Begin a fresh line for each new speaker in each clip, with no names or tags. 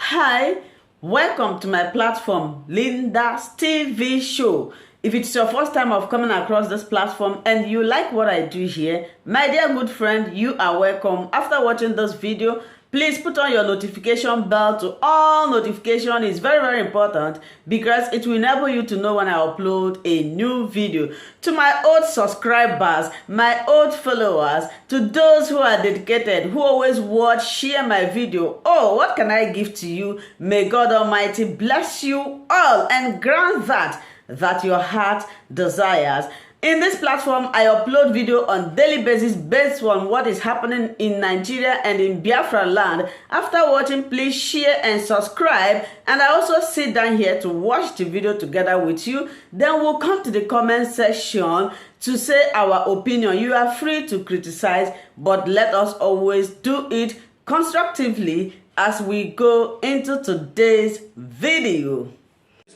Hi, welcome to my platform, Linda's TV show. If it's your first time of coming across this platform and you like what I do here, my dear good friend, you are welcome. After watching this video, please put on your notification bell to all notification. Is very important because it will enable you to know when I upload a new video. To my old subscribers, my old followers, to those who are dedicated, who always watch, share my video, oh, what can I give to you? May God Almighty bless you all and grant that your heart desires. In this platform, I upload video on daily basis based on what is happening in Nigeria and in Biafra land. After watching, please share and subscribe. And I also sit down here to watch the video together with you. Then we'll come to the comment section to say our opinion. You are free to criticize, but let us always do it constructively as we go into today's video.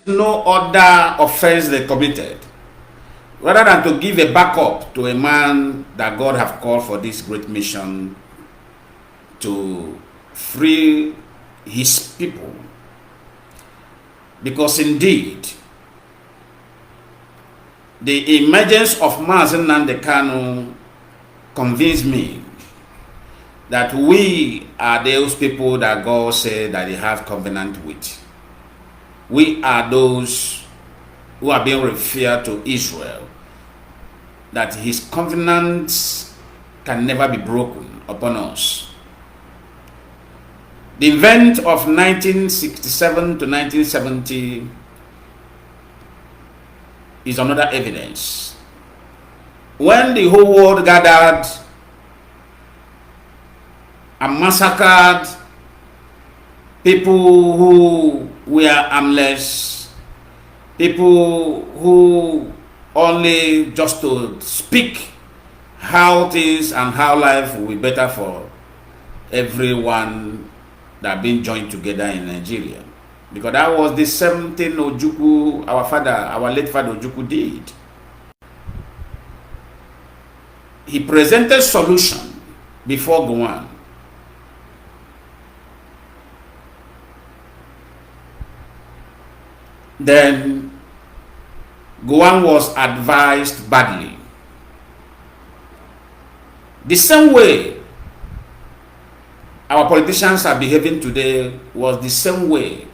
No other offense they committed, rather than to give a backup to a man that God have called for this great mission to free his people. Because indeed, the emergence of Nnamdi Kanu convinced me that we are those people that God said that he have covenant with. We are those who are being referred to Israel, that his covenants can never be broken upon us. The event of 1967 to 1970 is another evidence. When the whole world gathered and massacred people who were armless, people who only just to speak how things and how life will be better for everyone that been joined together in Nigeria. Because that was the same thing Ojukwu, our late father Ojukwu did. He presented solution before Gowon. Then Gowon was advised badly. The same way our politicians are behaving today was the same way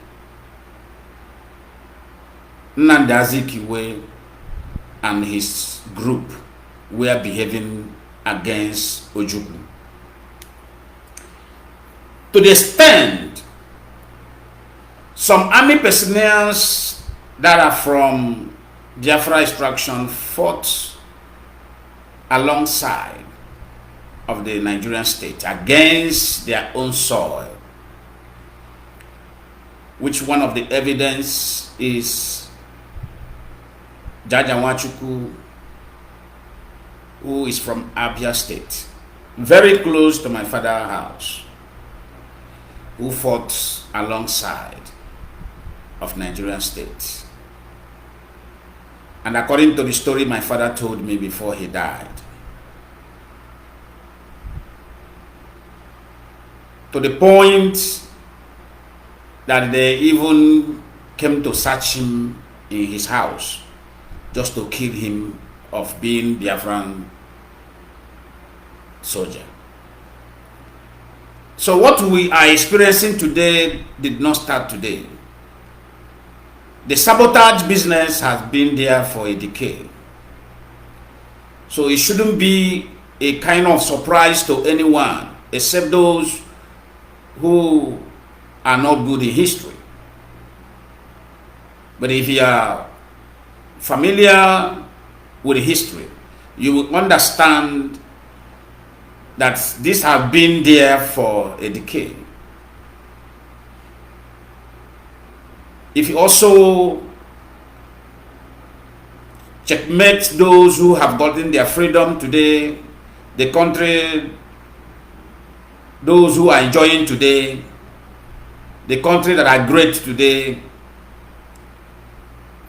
Nnamdi Kanu and his group were behaving against Ojukwu. To the extent some army personnel that are from Biafra extraction fought alongside of the Nigerian state against their own soil, which one of the evidence is Jaja Nwachukwu, who is from Abia State, very close to my father's house, who fought alongside of Nigerian state. And according to the story my father told me before he died, to the point that they even came to search him in his house just to kill him of being Biafran soldier. So what we are experiencing today did not start today. The sabotage business has been there for a decade. So it shouldn't be a kind of surprise to anyone except those who are not good in history. But if you are familiar with history, you will understand that this has been there for a decade. If you also checkmate those who have gotten their freedom today, the country, those who are enjoying today, the country that are great today,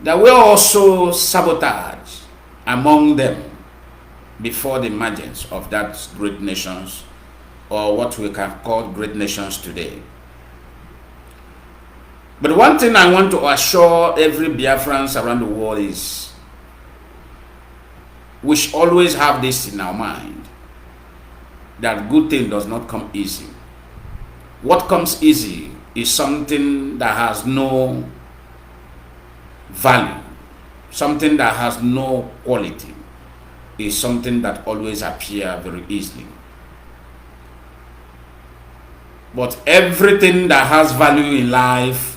there were also sabotage among them before the emergence of that great nations, or what we can call great nations today. But one thing I want to assure every Biafrans around the world is we should always have this in our mind, that good thing does not come easy. What comes easy is something that has no value, something that has no quality, is something that always appears very easily. But everything that has value in life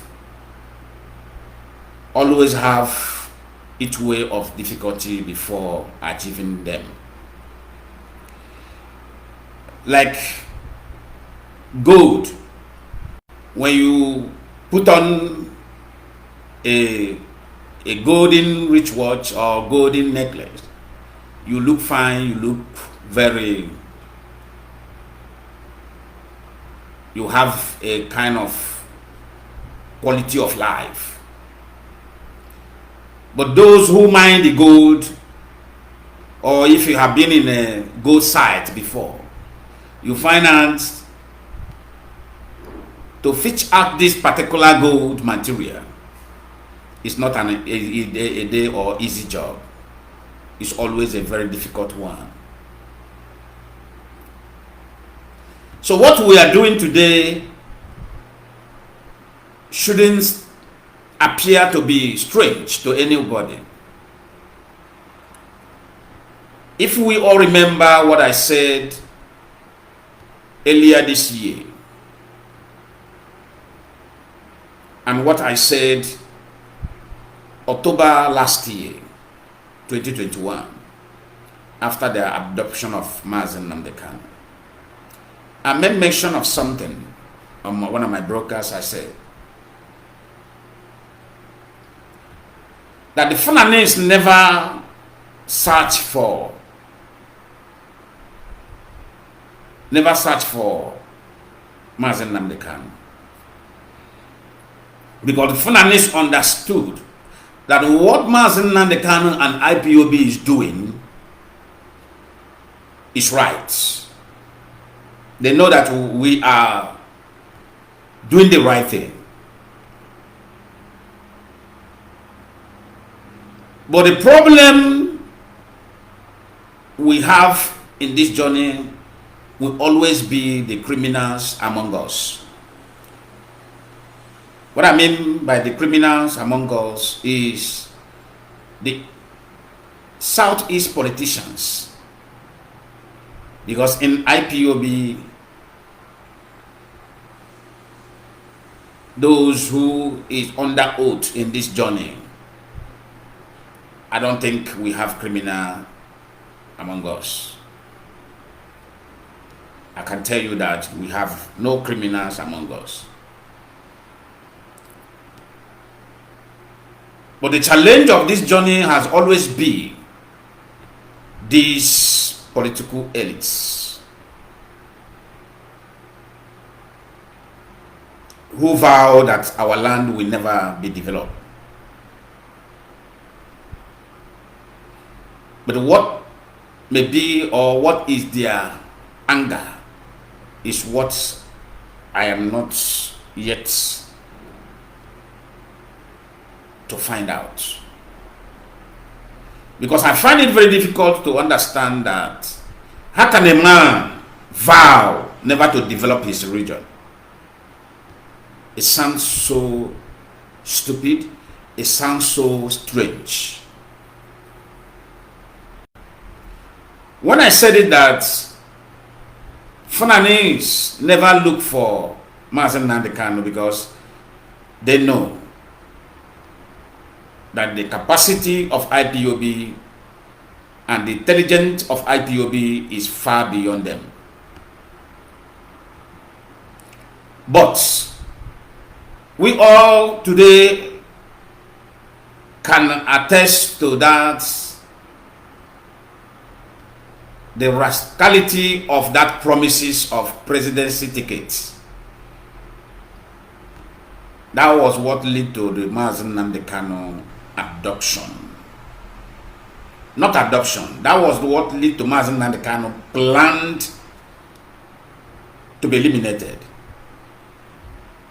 always have its way of difficulty before achieving them. Like gold, when you put on a golden rich watch or golden necklace, you look fine, you look very, you have a kind of quality of life. But those who mine the gold, or if you have been in a gold site before, you find out to fetch out this particular gold material is not a day or easy job. It's always a very difficult one. So what we are doing today shouldn't appear to be strange to anybody. If we all remember what I said earlier this year, and what I said October last year, 2021, after the adoption of Nnamdi Kanu, I made mention of something on one of my broadcasts. I said that the Fulanese never search for Nnamdi Kanu, because the Fulanese understood that what Nnamdi Kanu and IPOB is doing is right. They know that we are doing the right thing. But the problem we have in this journey will always be the criminals among us. What I mean by the criminals among us is the Southeast politicians. Because in IPOB, those who is under oath in this journey, I don't think we have criminal among us. I can tell you that we have no criminals among us. But the challenge of this journey has always been these political elites who vow that our land will never be developed. But what may be, or what is their anger, is what I am not yet to find out. Because I find it very difficult to understand that how can a man vow never to develop his region? It sounds so stupid. It sounds so strange. When I said it that Fulanese never look for Nnamdi Kanu because they know that the capacity of IPOB and the intelligence of IPOB is far beyond them. But we all today can attest to that, the rascality of that promises of presidency tickets. That was what led to the Nnamdi Kanu adoption. Not adoption. That was what led to Nnamdi Kanu planned to be eliminated.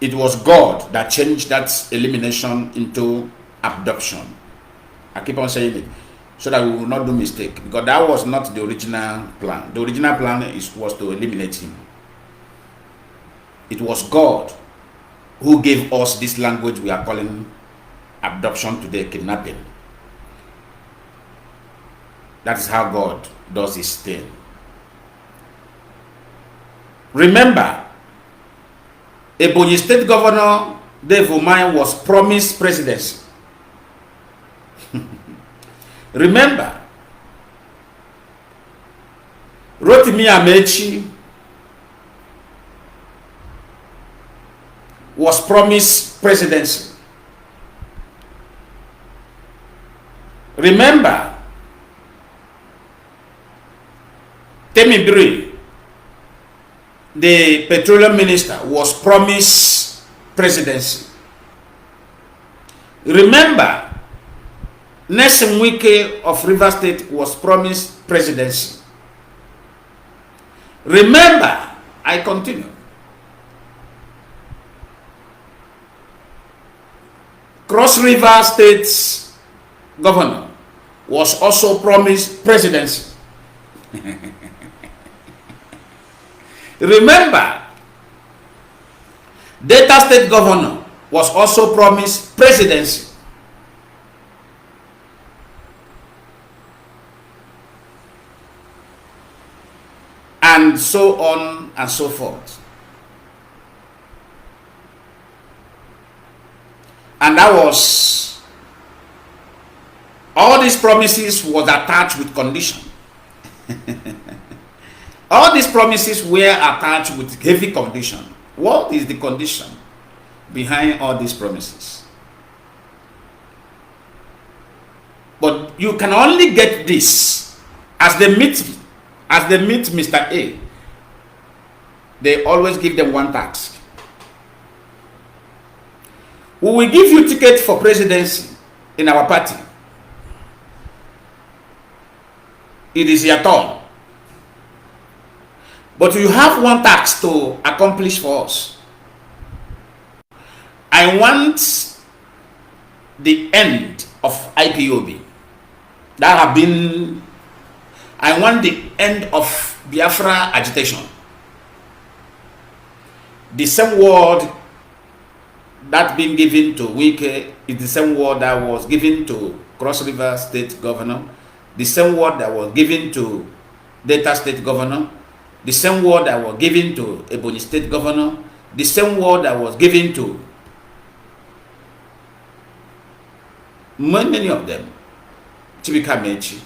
it was God that changed that elimination into abduction. I keep on saying it so that we will not do mistake, because that was not the original plan. The original plan was to eliminate him. It was God who gave us this language we are calling abduction today, kidnapping. That is how God does his thing. Remember, Ebonyi State Governor Dave Umahi was promised presidency. Remember, Rotimi Amechi was promised presidency. Remember, Temibiri, the petroleum minister, was promised presidency. Remember, Nelson Wike of Rivers State was promised presidency. Remember, I continue. Cross River State's governor was also promised presidency. Remember, Delta State governor was also promised presidency. And so on and so forth. And that was, all these promises was attached with condition. All these promises were attached with heavy condition. What is the condition behind all these promises? But you can only get this as they meet Mr. A. They always give them one task. We will give you ticket for presidency in our party. It is your turn. But you have one task to accomplish for us. I want the end of IPOB. I want the end of Biafra agitation. The same word that been given to Wike is the same word that was given to Cross River State Governor, the same word that was given to Delta State Governor, the same word that was given to Ebonyi State Governor, the same word that was given to many of them. Chibika Mechi.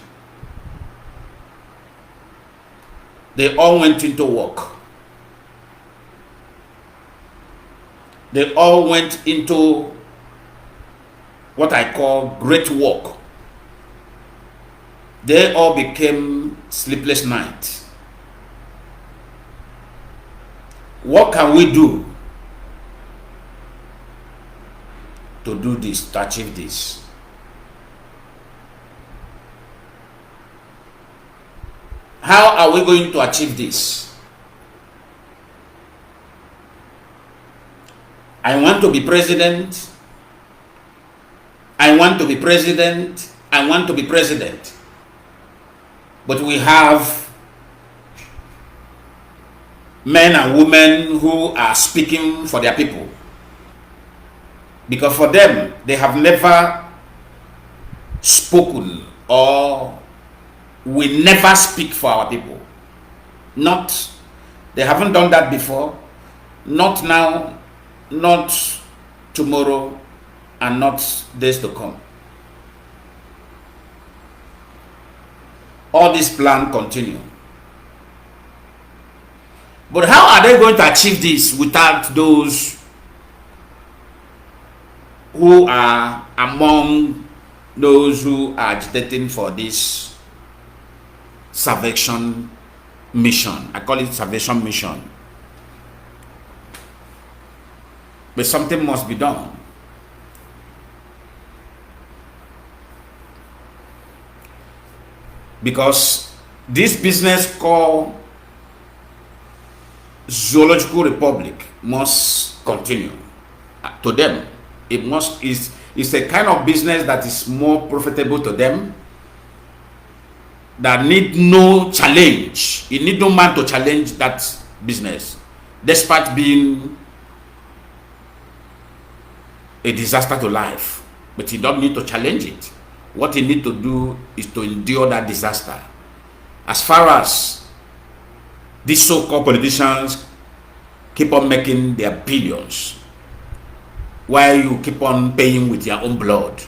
They all went into work. They all went into what I call great work. They all became sleepless nights. What can we do to do this, to achieve this? How are we going to achieve this? I want to be president. I want to be president. I want to be president. But we have men and women who are speaking for their people. Because for them, they have never spoken or we never speak for our people. They haven't done that before. Not now, not tomorrow, and not days to come. All this plan continue. But how are they going to achieve this without those who are among those who are agitating for this salvation mission? I call it salvation mission. But something must be done. Because this business called Zoological Republic must continue. to them. It's a kind of business that is more profitable to them, that need no challenge. You need no man to challenge that business, despite being a disaster to life. But you don't need to challenge it. What you need to do is to endure that disaster. As far as these so-called politicians keep on making their billions, while you keep on paying with your own blood,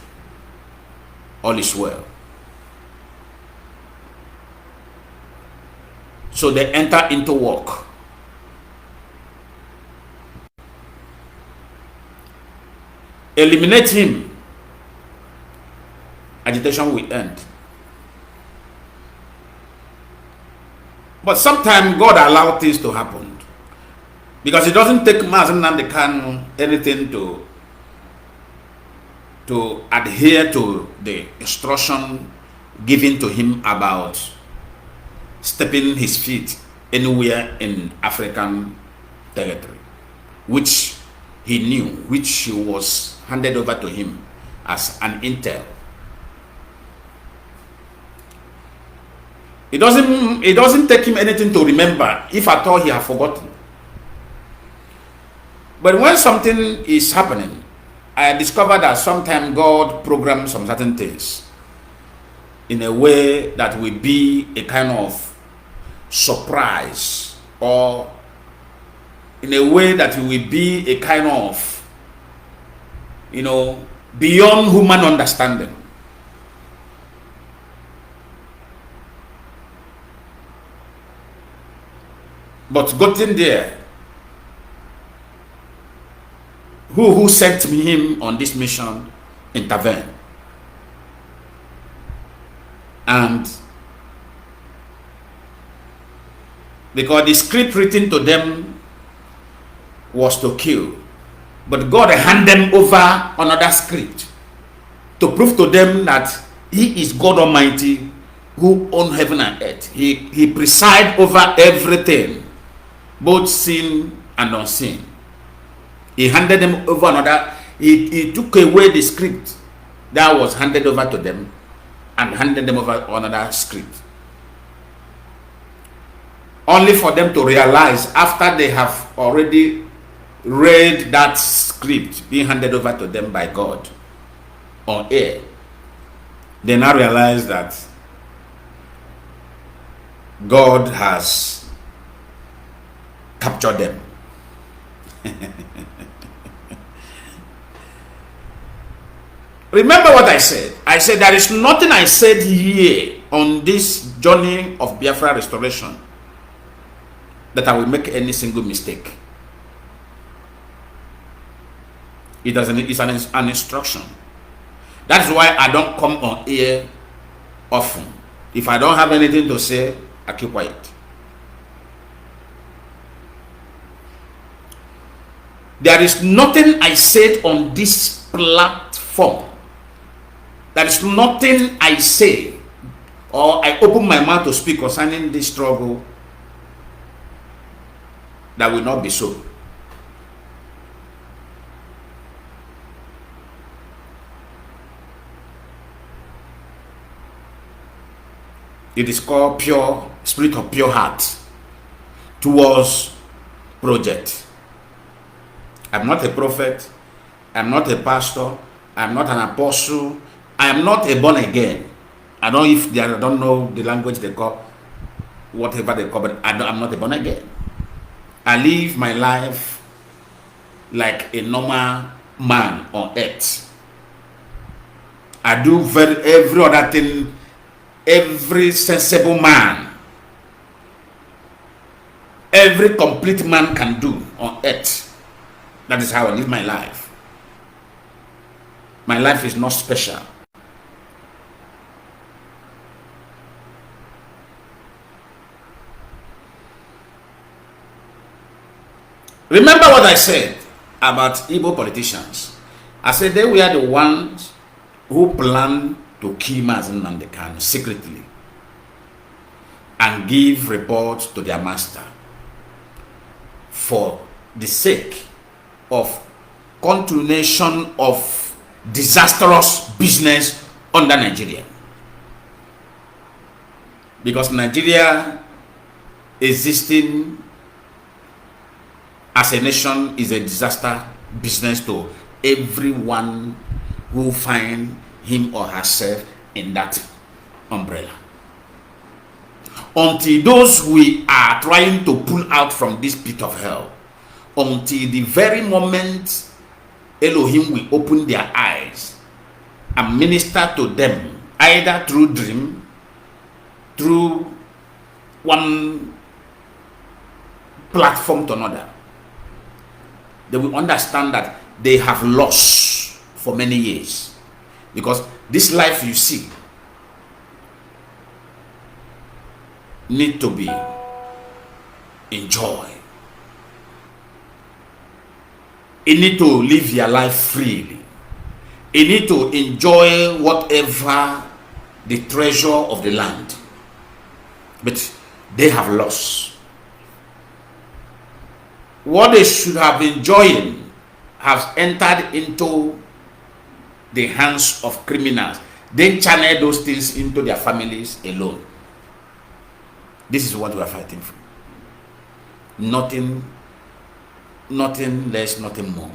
all is well. So they enter into work. Eliminate him, agitation will end. But sometimes God allows things to happen, because it doesn't take Nnamdi Kanu anything to adhere to the instruction given to him about stepping his feet anywhere in African territory, which he knew, which was handed over to him as an intel. It doesn't take him anything to remember, if at all he has forgotten. But when something is happening, I discovered that sometimes God programs some certain things in a way that will be a kind of surprise, or in a way that it will be a kind of, beyond human understanding. But gotten there, who sent him on this mission intervened. And because the script written to them was to kill, but God handed them over another script to prove to them that He is God Almighty, who owns heaven and earth. He presides over everything, both seen and unseen. He handed them over another. He took away the script that was handed over to them and handed them over another script, only for them to realize, after they have already read that script being handed over to them by God on air, they now realize that God has captured them. Remember what I said. I said there is nothing I said here on this journey of Biafra restoration that I will make any single mistake. It's an instruction. That's why I don't come on air often. If I don't have anything to say, I keep quiet. There is nothing I said on this platform. There is nothing I say or I open my mouth to speak concerning this struggle that will not be so. It is called pure spirit of pure heart towards project. I'm not a prophet. I'm not a pastor. I'm not an apostle. I am not a born again. I don't know the language they call, whatever they call, but I'm not a born again. I live my life like a normal man on earth. I do every other thing every sensible man, every complete man can do on earth. That is how I live my life. My life is not special. Remember what I said about Igbo politicians. I said they were the ones who planned to kill Nnamdi Kanu secretly and give reports to their master for the sake of continuation of disastrous business under Nigeria. Because Nigeria existing as a nation is a disaster business to everyone who find him or herself in that umbrella. Until those we are trying to pull out from this pit of hell, until the very moment Elohim will open their eyes and minister to them, either through dream, through one platform to another, they will understand that they have lost for many years. Because this life you see need to be enjoyed. You need to live your life freely. You need to enjoy whatever the treasure of the land. But they have lost. What they should have enjoyed has entered into the hands of criminals. Then channel those things into their families alone. This is what we are fighting for. Nothing less, nothing more.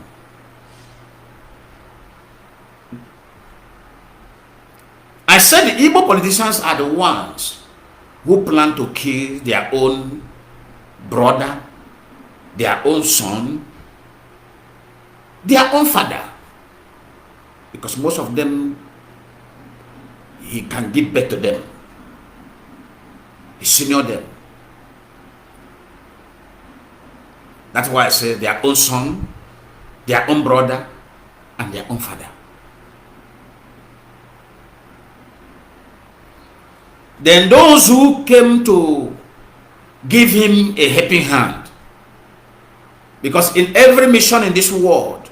I said the Igbo politicians are the ones who plan to kill their own brother, their own son, their own father. Because most of them, he can give birth to them. He senior them. That's why I say their own son, their own brother, and their own father. Then those who came to give him a helping hand, because in every mission in this world,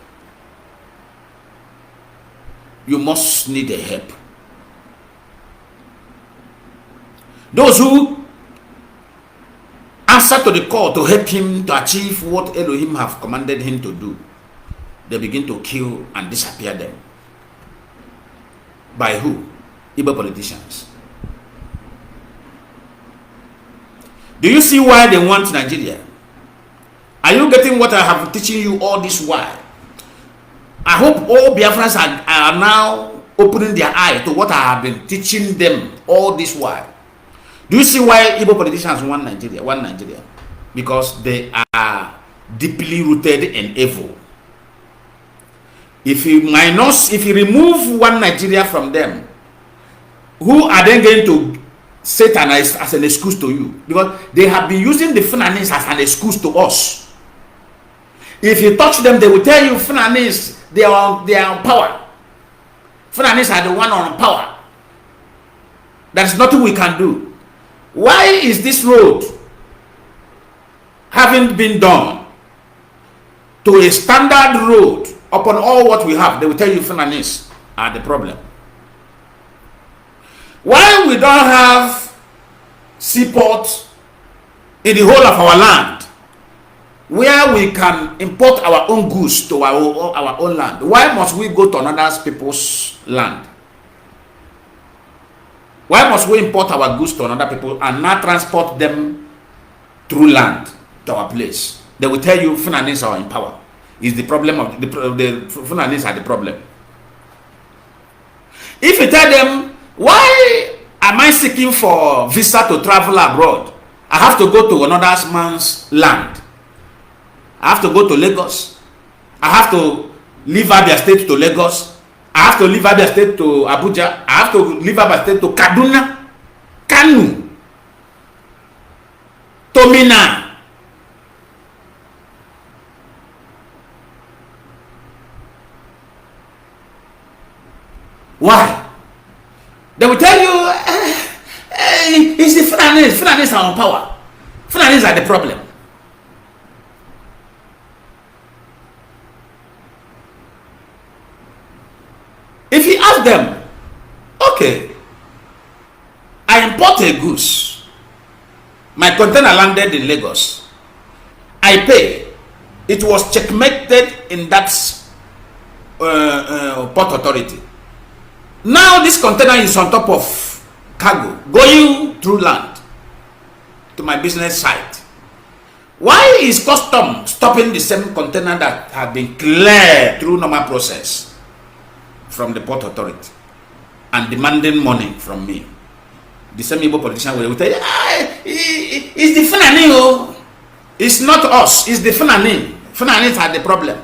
you must need a help. Those who answer to the call to help him to achieve what Elohim have commanded him to do, they begin to kill and disappear them. By who? Igbo politicians. Do you see why they want Nigeria? Are you getting what I have been teaching you all this while? I hope all Biafrans are now opening their eye to what I have been teaching them all this while. Do you see why Igbo politicians want Nigeria? Want Nigeria? Because they are deeply rooted in evil. If you remove one Nigeria from them, who are then going to satanize as an excuse to you? Because they have been using the Fulanis as an excuse to us. If you touch them, they will tell you Fulanis, they are on power. Fulanis are the one on power. There's nothing we can do. Why is this road having been done to a standard road upon all what we have? They will tell you Fulanis are the problem. Why we don't have seaport in the whole of our land where we can import our own goods to our own land? Why must we go to another people's land? Why must we import our goods to another people and not transport them through land to our place? They will tell you Fulanis are in power. Is the problem of the Fulanis are the problem. If you tell them, why am I seeking for visa to travel abroad? I have to go to another man's land. I have to go to Lagos. I have to leave Abia State to Lagos. I have to leave Abia State to Abuja. I have to leave Abia State to Kaduna, Kanu, Tomina. Why? They will tell you, it's the Fulanis. Fulanis are on power. Fulanis are the problem. If you ask them, okay, I import a goose, my container landed in Lagos, I pay, it was checkmated in that port authority. Now this container is on top of cargo going through land to my business site. Why is custom stopping the same container that have been cleared through normal process from the port authority and demanding money from me? The same Igbo politician will tell you, it's the Fulani, oh. It's not us, it's the Fulani. Fulani had the problem.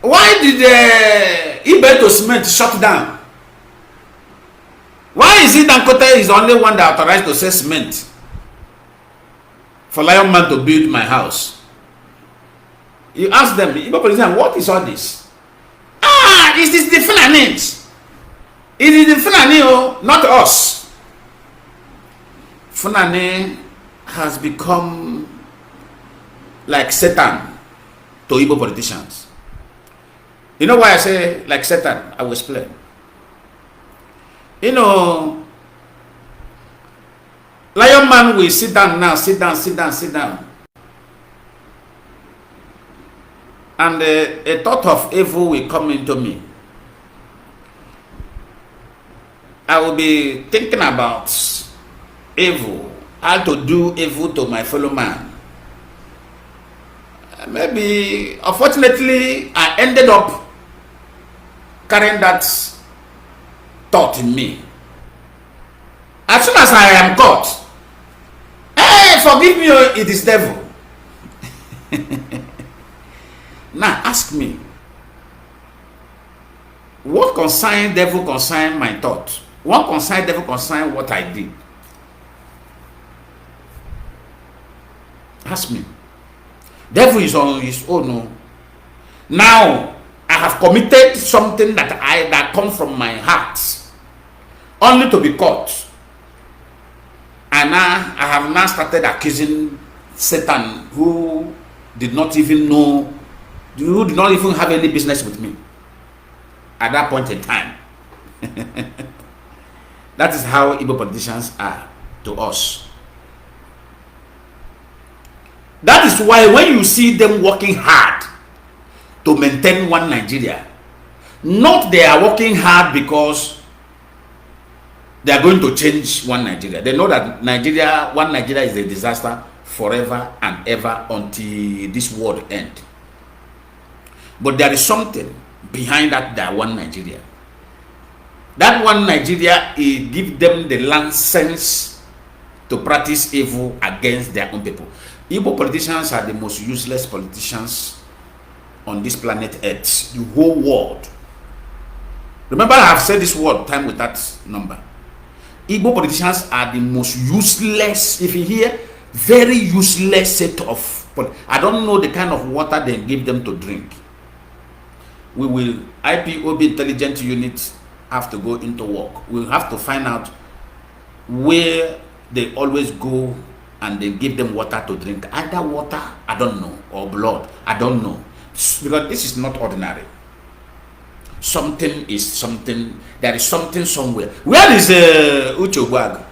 Why did Ibeto Cement shut down? Why is it Dangote is the only one that authorized to sell cement for Lion Man to build my house? You ask them, Igbo politician, what is all this? It is the Fulanis. It is the Fulani, oh, not us. Fulani has become like Satan to Igbo politicians. You know why I say like Satan? I will explain. You know, Lion Man will sit down now, sit down. And a thought of evil will come into me. I will be thinking about evil, how to do evil to my fellow man. Maybe, unfortunately, I ended up carrying that thought in me. As soon as I am caught, hey, forgive me, it is devil. Now ask me, what concern devil concern my thought? What concern devil concern what I did? Ask me. Devil is on his own. No. Now I have committed something that comes from my heart, only to be caught. And now I have now started accusing Satan, who did not even know, who did not even have any business with me at that point in time. That is how Igbo politicians are to us. That is why when you see them working hard to maintain one Nigeria, not they are working hard because they are going to change one Nigeria. They know that one Nigeria is a disaster forever and ever until this world ends. But there is something behind that one Nigeria. That one Nigeria, it gives them the license to practice evil against their own people. Igbo politicians are the most useless politicians on this planet Earth, the whole world. Remember, I have said this word time with that number. Igbo politicians are the most useless, if you hear, very useless set of, I don't know the kind of water they give them to drink. We will, IPOB intelligent units have to go into work. We'll have to find out where they always go and they give them water to drink. Either water, I don't know, or blood, I don't know. Because this is not ordinary. Something is something, there is something somewhere. Where is Uchogwag?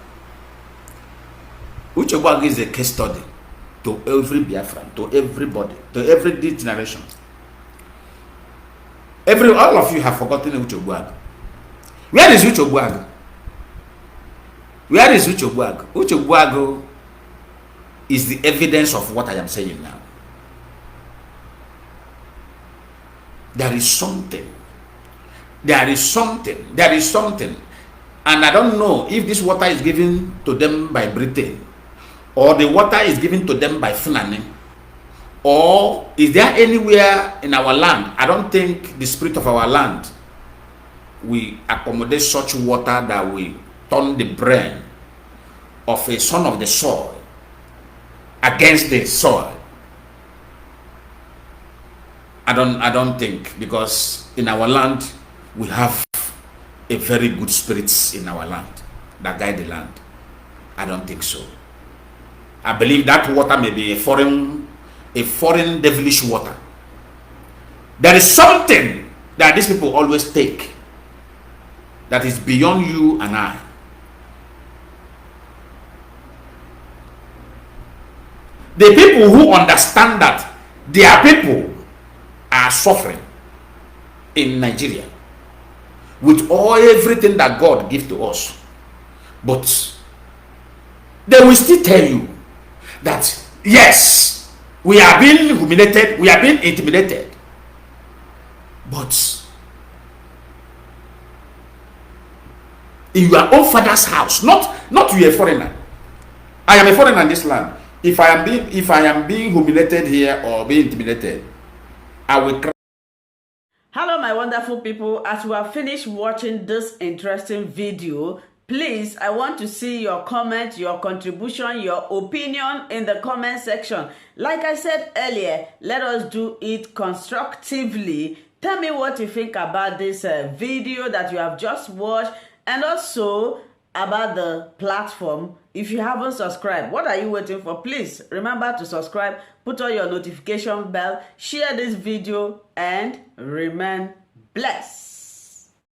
Uchogwag is a case study to every Biafran, to everybody, to every generation. All of you have forgotten Uchogwag. Where is Uchogwag? Where is Uchogwag? Uchogwag is the evidence of what I am saying now. There is something. There is something. There is something. And I don't know if this water is given to them by Britain, or the water is given to them by Fulani, or is there anywhere in our land? I don't think the spirit of our land will accommodate such water that will turn the brain of a son of the soil against the soil. I don't think, because in our land we have a very good spirits in our land that guide the land. I don't think so. I believe that water may be a foreign devilish water. There is something that these people always take that is beyond you and I. The people who understand that their people are suffering in Nigeria with everything that God gives to us. But they will still tell you that, yes, we are being humiliated, we are being intimidated. But in your own father's house, not you a foreigner. I am a foreigner in this land. If I am being humiliated here or being intimidated, I will cry.
Hello my wonderful people, as we have finished watching this interesting video, please, I want to see your comment, your contribution, your opinion in the comment section. Like I said earlier, let us do it constructively. Tell me what you think about this video that you have just watched, and also about the platform. If you haven't subscribed, what are you waiting for? Please remember to subscribe, put on your notification bell, share this video, and remain blessed.